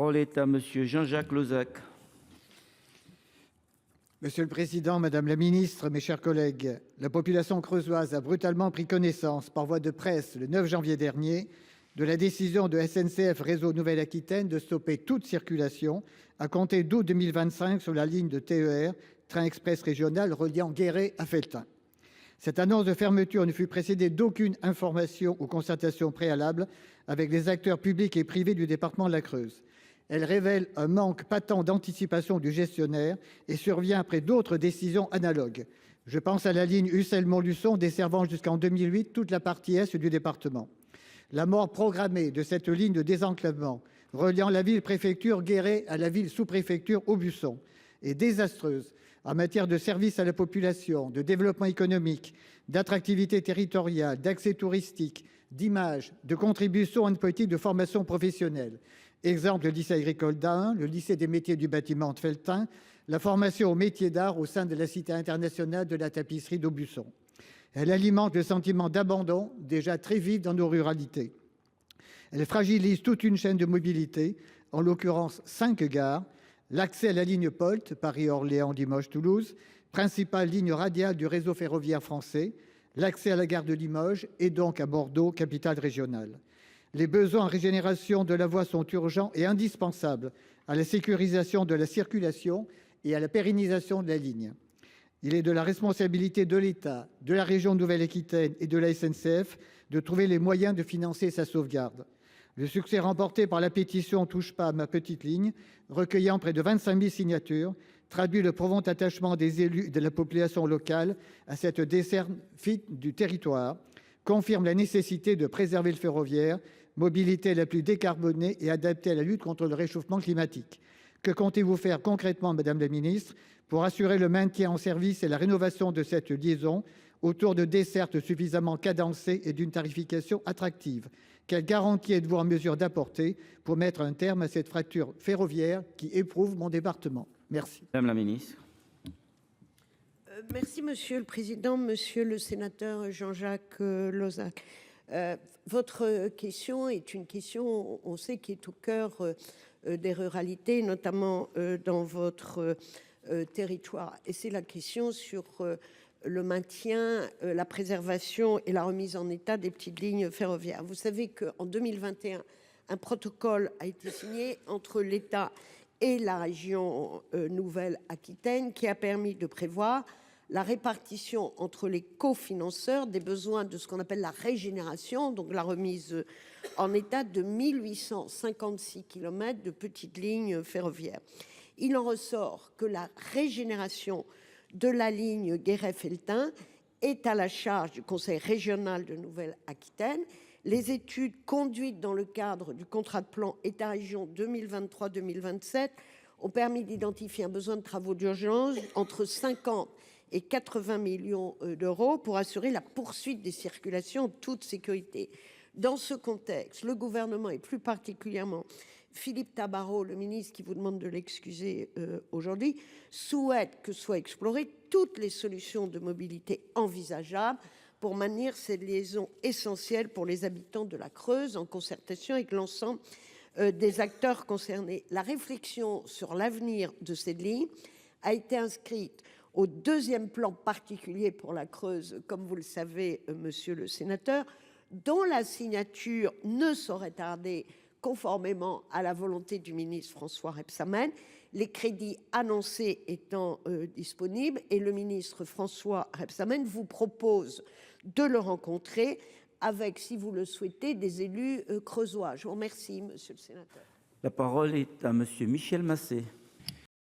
parole est à Monsieur Jean-Jacques Lozach. Monsieur le Président, Madame la Ministre, mes chers collègues, la population creusoise a brutalement pris connaissance par voie de presse le 9 janvier dernier de la décision de SNCF Réseau Nouvelle-Aquitaine de stopper toute circulation à compter d'août 2025 sur la ligne de TER, train express régional reliant Guéret à Felletin. Cette annonce de fermeture ne fut précédée d'aucune information ou concertation préalable avec les acteurs publics et privés du département de la Creuse. Elle révèle un manque patent d'anticipation du gestionnaire et survient après d'autres décisions analogues. Je pense à la ligne Ussel-Montluçon desservant jusqu'en 2008 toute la partie est du département. La mort programmée de cette ligne de désenclavement reliant la ville-préfecture Guéret à la ville sous-préfecture Aubusson est désastreuse en matière de services à la population, de développement économique, d'attractivité territoriale, d'accès touristique, d'image, de contribution à une politique de formation professionnelle. Exemple, le lycée agricole d'Ain, le lycée des métiers du bâtiment de Felletin, la formation aux métiers d'art au sein de la Cité internationale de la tapisserie d'Aubusson. Elle alimente le sentiment d'abandon déjà très vif dans nos ruralités. Elle fragilise toute une chaîne de mobilité, en l'occurrence 5 gares, l'accès à la ligne POLT, Paris-Orléans-Limoges-Toulouse, principale ligne radiale du réseau ferroviaire français, l'accès à la gare de Limoges et donc à Bordeaux, capitale régionale. Les besoins en régénération de la voie sont urgents et indispensables à la sécurisation de la circulation et à la pérennisation de la ligne. Il est de la responsabilité de l'État, de la région Nouvelle-Aquitaine et de la SNCF de trouver les moyens de financer sa sauvegarde. Le succès remporté par la pétition « Touche pas à ma petite ligne », recueillant près de 25 000 signatures, traduit le profond attachement des élus et de la population locale à cette desserte du territoire, confirme la nécessité de préserver le ferroviaire, mobilité la plus décarbonée et adaptée à la lutte contre le réchauffement climatique. Que comptez-vous faire concrètement, Madame la Ministre, pour assurer le maintien en service et la rénovation de cette liaison autour de dessertes suffisamment cadencées et d'une tarification attractive? Quelle garantie êtes-vous en mesure d'apporter pour mettre un terme à cette fracture ferroviaire qui éprouve mon département? Merci. Madame la Ministre. Merci, Monsieur le Président, Monsieur le Sénateur Jean-Jacques Lozach. Votre question est une question, on sait, qui est au cœur des ruralités, notamment dans votre territoire. Et c'est la question sur le maintien, la préservation et la remise en état des petites lignes ferroviaires. Vous savez qu'en 2021, un protocole a été signé entre l'État et la région Nouvelle-Aquitaine qui a permis de prévoir la répartition entre les cofinanceurs des besoins de ce qu'on appelle la régénération, donc la remise en état de 1856 km de petites lignes ferroviaires. Il en ressort que la régénération de la ligne Guéret-Felletin est à la charge du Conseil régional de Nouvelle-Aquitaine. Les études conduites dans le cadre du contrat de plan État-région 2023-2027 ont permis d'identifier un besoin de travaux d'urgence entre 50 et 80 millions d'euros pour assurer la poursuite des circulations en toute sécurité. Dans ce contexte, le gouvernement et plus particulièrement Philippe Tabarot, le ministre qui vous demande de l'excuser aujourd'hui, souhaite que soient explorées toutes les solutions de mobilité envisageables pour maintenir cette liaison essentielle pour les habitants de la Creuse en concertation avec l'ensemble des acteurs concernés. La réflexion sur l'avenir de cette ligne a été inscrite au deuxième plan particulier pour la Creuse, comme vous le savez, monsieur le sénateur, dont la signature ne saurait tarder conformément à la volonté du ministre François Rebsamen, les crédits annoncés étant disponibles, et le ministre François Rebsamen vous propose de le rencontrer avec, si vous le souhaitez, des élus creusois. Je vous remercie, monsieur le sénateur. La parole est à Monsieur Michel Massé.